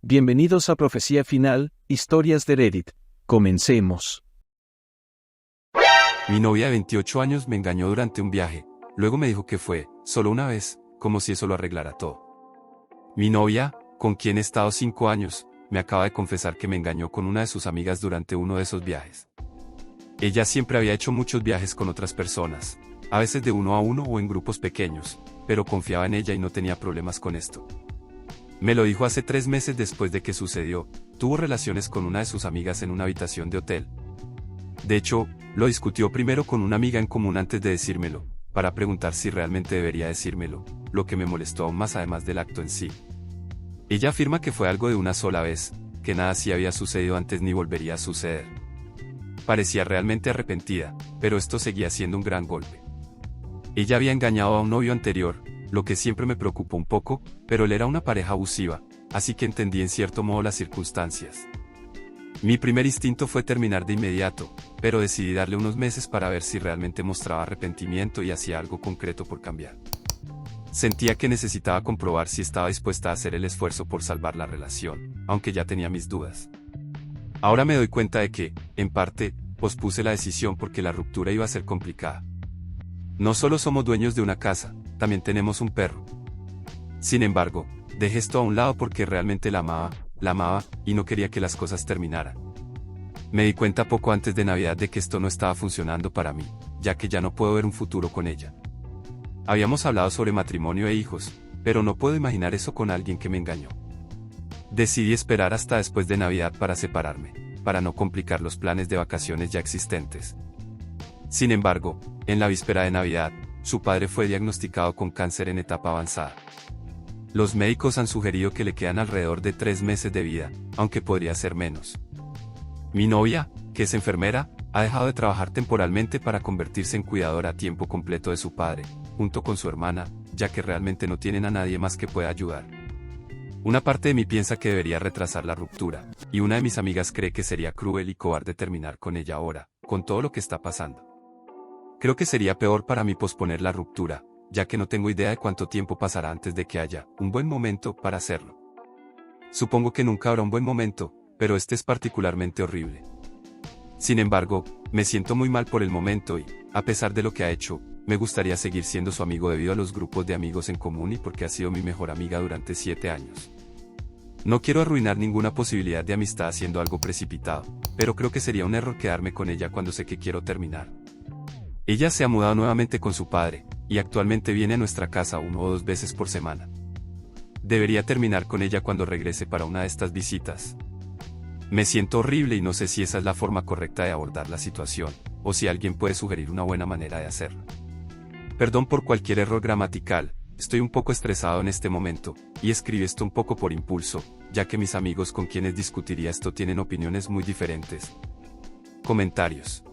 Bienvenidos a Profecía Final, Historias de Reddit. Comencemos. Mi novia de 28 años me engañó durante un viaje, luego me dijo que fue, solo una vez, como si eso lo arreglara todo. Mi novia, con quien he estado 5 años, me acaba de confesar que me engañó con una de sus amigas durante uno de esos viajes. Ella siempre había hecho muchos viajes con otras personas, a veces de uno a uno o en grupos pequeños, pero confiaba en ella y no tenía problemas con esto. Me lo dijo hace 3 meses después de que sucedió, tuvo relaciones con una de sus amigas en una habitación de hotel. De hecho, lo discutió primero con una amiga en común antes de decírmelo, para preguntar si realmente debería decírmelo, lo que me molestó aún más además del acto en sí. Ella afirma que fue algo de una sola vez, que nada así había sucedido antes ni volvería a suceder. Parecía realmente arrepentida, pero esto seguía siendo un gran golpe. Ella había engañado a un novio anterior, lo que siempre me preocupó un poco, pero él era una pareja abusiva, así que entendí en cierto modo las circunstancias. Mi primer instinto fue terminar de inmediato, pero decidí darle unos meses para ver si realmente mostraba arrepentimiento y hacía algo concreto por cambiar. Sentía que necesitaba comprobar si estaba dispuesta a hacer el esfuerzo por salvar la relación, aunque ya tenía mis dudas. Ahora me doy cuenta de que, en parte, pospuse la decisión porque la ruptura iba a ser complicada. No solo somos dueños de una casa, también tenemos un perro. Sin embargo, dejé esto a un lado porque realmente la amaba, y no quería que las cosas terminaran. Me di cuenta poco antes de Navidad de que esto no estaba funcionando para mí, ya que ya no puedo ver un futuro con ella. Habíamos hablado sobre matrimonio e hijos, pero no puedo imaginar eso con alguien que me engañó. Decidí esperar hasta después de Navidad para separarme, para no complicar los planes de vacaciones ya existentes. Sin embargo, en la víspera de Navidad, su padre fue diagnosticado con cáncer en etapa avanzada. Los médicos han sugerido que le quedan alrededor de 3 meses de vida, aunque podría ser menos. Mi novia, que es enfermera, ha dejado de trabajar temporalmente para convertirse en cuidadora a tiempo completo de su padre, junto con su hermana, ya que realmente no tienen a nadie más que pueda ayudar. Una parte de mí piensa que debería retrasar la ruptura, y una de mis amigas cree que sería cruel y cobarde terminar con ella ahora, con todo lo que está pasando. Creo que sería peor para mí posponer la ruptura, ya que no tengo idea de cuánto tiempo pasará antes de que haya un buen momento para hacerlo. Supongo que nunca habrá un buen momento, pero este es particularmente horrible. Sin embargo, me siento muy mal por el momento y, a pesar de lo que ha hecho, me gustaría seguir siendo su amigo debido a los grupos de amigos en común y porque ha sido mi mejor amiga durante 7 años. No quiero arruinar ninguna posibilidad de amistad haciendo algo precipitado, pero creo que sería un error quedarme con ella cuando sé que quiero terminar. Ella se ha mudado nuevamente con su padre, y actualmente viene a nuestra casa 1 o 2 veces por semana. Debería terminar con ella cuando regrese para una de estas visitas. Me siento horrible y no sé si esa es la forma correcta de abordar la situación, o si alguien puede sugerir una buena manera de hacerlo. Perdón por cualquier error gramatical, estoy un poco estresado en este momento, y escribí esto un poco por impulso, ya que mis amigos con quienes discutiría esto tienen opiniones muy diferentes. Comentarios.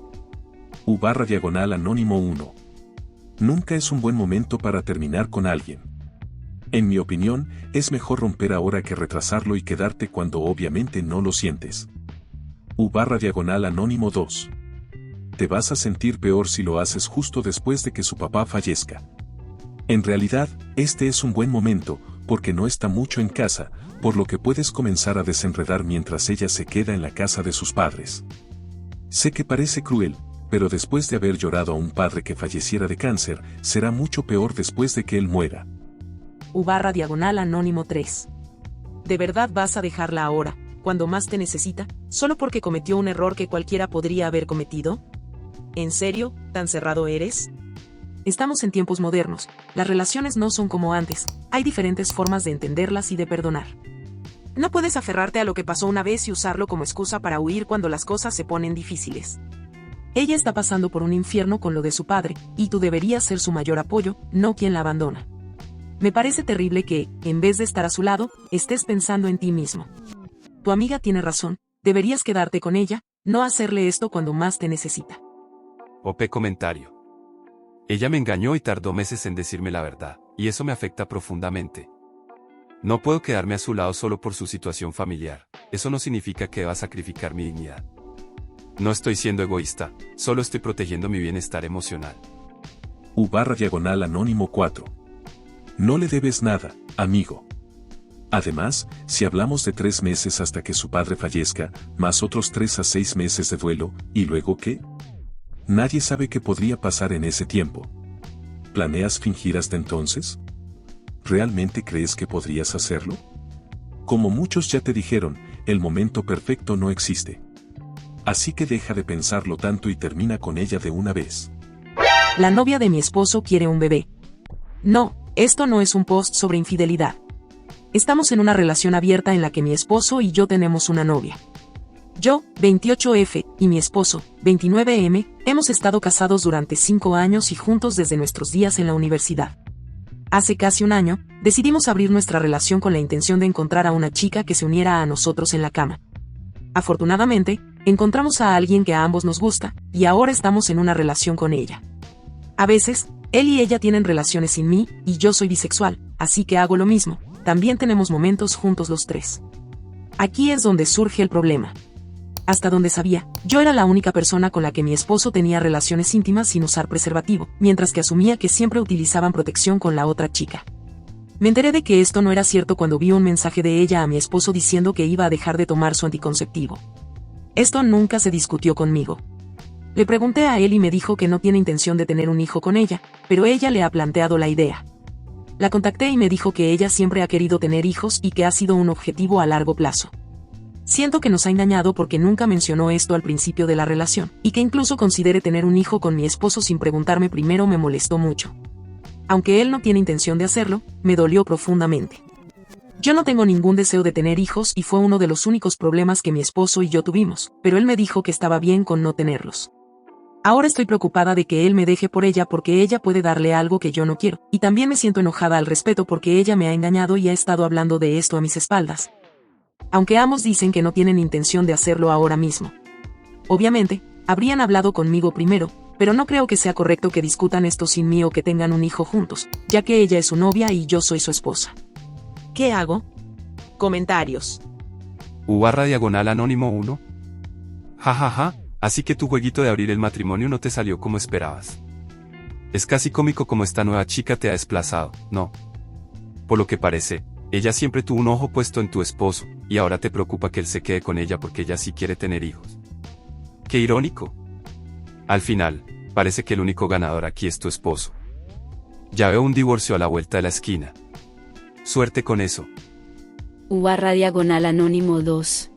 U/Anónimo 1. Nunca es un buen momento para terminar con alguien. En mi opinión, es mejor romper ahora que retrasarlo y quedarte cuando obviamente no lo sientes. U/Anónimo 2. Te vas a sentir peor si lo haces justo después de que su papá fallezca. En realidad, este es un buen momento, porque no está mucho en casa, por lo que puedes comenzar a desenredar mientras ella se queda en la casa de sus padres. Sé que parece cruel, pero después de haber llorado a un padre que falleciera de cáncer, será mucho peor después de que él muera. U/Anónimo 3. ¿De verdad vas a dejarla ahora, cuando más te necesita, solo porque cometió un error que cualquiera podría haber cometido? ¿En serio, tan cerrado eres? Estamos en tiempos modernos, las relaciones no son como antes, hay diferentes formas de entenderlas y de perdonar. No puedes aferrarte a lo que pasó una vez y usarlo como excusa para huir cuando las cosas se ponen difíciles. Ella está pasando por un infierno con lo de su padre, y tú deberías ser su mayor apoyo, no quien la abandona. Me parece terrible que, en vez de estar a su lado, estés pensando en ti mismo. Tu amiga tiene razón, deberías quedarte con ella, no hacerle esto cuando más te necesita. OP comentario. Ella me engañó y tardó meses en decirme la verdad, y eso me afecta profundamente. No puedo quedarme a su lado solo por su situación familiar, eso no significa que deba sacrificar mi dignidad. No estoy siendo egoísta, solo estoy protegiendo mi bienestar emocional. U/Anónimo 4. No le debes nada, amigo. Además, si hablamos de 3 meses hasta que su padre fallezca, más otros 3 a 6 meses de duelo, ¿y luego qué? Nadie sabe qué podría pasar en ese tiempo. ¿Planeas fingir hasta entonces? ¿Realmente crees que podrías hacerlo? Como muchos ya te dijeron, el momento perfecto no existe. Así que deja de pensarlo tanto y termina con ella de una vez. La novia de mi esposo quiere un bebé. No, esto no es un post sobre infidelidad. Estamos en una relación abierta en la que mi esposo y yo tenemos una novia. Yo, 28F, y mi esposo, 29M, hemos estado casados durante 5 años y juntos desde nuestros días en la universidad. Hace casi un año, decidimos abrir nuestra relación con la intención de encontrar a una chica que se uniera a nosotros en la cama. Afortunadamente, encontramos a alguien que a ambos nos gusta, y ahora estamos en una relación con ella. A veces, él y ella tienen relaciones sin mí, y yo soy bisexual, así que hago lo mismo, también tenemos momentos juntos los tres. Aquí es donde surge el problema. Hasta donde sabía, yo era la única persona con la que mi esposo tenía relaciones íntimas sin usar preservativo, mientras que asumía que siempre utilizaban protección con la otra chica. Me enteré de que esto no era cierto cuando vi un mensaje de ella a mi esposo diciendo que iba a dejar de tomar su anticonceptivo. Esto nunca se discutió conmigo. Le pregunté a él y me dijo que no tiene intención de tener un hijo con ella, pero ella le ha planteado la idea. La contacté y me dijo que ella siempre ha querido tener hijos y que ha sido un objetivo a largo plazo. Siento que nos ha engañado porque nunca mencionó esto al principio de la relación, y que incluso considere tener un hijo con mi esposo sin preguntarme primero me molestó mucho. Aunque él no tiene intención de hacerlo, me dolió profundamente. Yo no tengo ningún deseo de tener hijos y fue uno de los únicos problemas que mi esposo y yo tuvimos, pero él me dijo que estaba bien con no tenerlos. Ahora estoy preocupada de que él me deje por ella porque ella puede darle algo que yo no quiero, y también me siento enojada al respecto porque ella me ha engañado y ha estado hablando de esto a mis espaldas. Aunque ambos dicen que no tienen intención de hacerlo ahora mismo. Obviamente, habrían hablado conmigo primero, pero no creo que sea correcto que discutan esto sin mí o que tengan un hijo juntos, ya que ella es su novia y yo soy su esposa. ¿Qué hago? Comentarios. U/Anónimo 1. Jajaja, así que tu jueguito de abrir el matrimonio no te salió como esperabas. Es casi cómico como esta nueva chica te ha desplazado, ¿no? Por lo que parece, ella siempre tuvo un ojo puesto en tu esposo, y ahora te preocupa que él se quede con ella porque ella sí quiere tener hijos. ¡Qué irónico! Al final, parece que el único ganador aquí es tu esposo. Ya veo un divorcio a la vuelta de la esquina. Suerte con eso. U/Anónimo 2.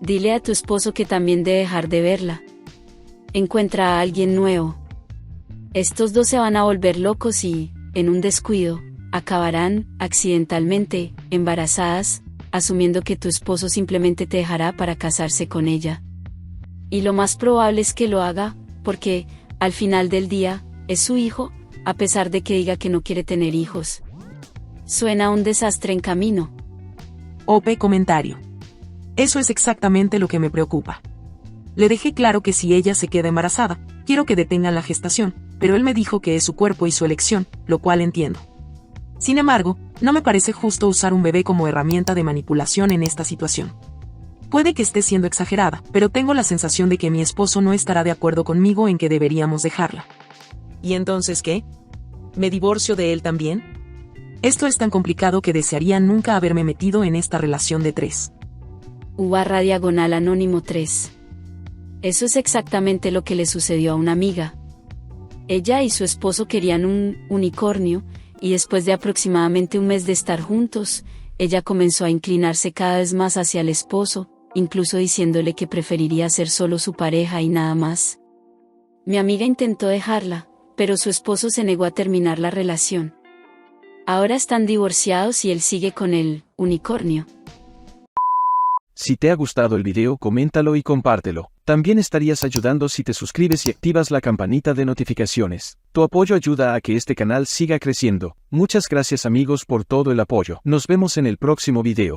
Dile a tu esposo que también debe dejar de verla. Encuentra a alguien nuevo. Estos dos se van a volver locos y, en un descuido, acabarán, accidentalmente, embarazadas, asumiendo que tu esposo simplemente te dejará para casarse con ella. Y lo más probable es que lo haga, porque, al final del día, es su hijo, a pesar de que diga que no quiere tener hijos. Suena un desastre en camino. OP comentario. Eso es exactamente lo que me preocupa. Le dejé claro que si ella se queda embarazada, quiero que detengan la gestación, pero él me dijo que es su cuerpo y su elección, lo cual entiendo. Sin embargo, no me parece justo usar un bebé como herramienta de manipulación en esta situación. Puede que esté siendo exagerada, pero tengo la sensación de que mi esposo no estará de acuerdo conmigo en que deberíamos dejarla. ¿Y entonces qué? ¿Me divorcio de él también? Esto es tan complicado que desearía nunca haberme metido en esta relación de 3. U/Anónimo 3. Eso es exactamente lo que le sucedió a una amiga. Ella y su esposo querían un unicornio, y después de aproximadamente un mes de estar juntos, ella comenzó a inclinarse cada vez más hacia el esposo, incluso diciéndole que preferiría ser solo su pareja y nada más. Mi amiga intentó dejarla, pero su esposo se negó a terminar la relación. Ahora están divorciados y él sigue con el unicornio. Si te ha gustado el video, coméntalo y compártelo. También estarías ayudando si te suscribes y activas la campanita de notificaciones. Tu apoyo ayuda a que este canal siga creciendo. Muchas gracias amigos por todo el apoyo. Nos vemos en el próximo video.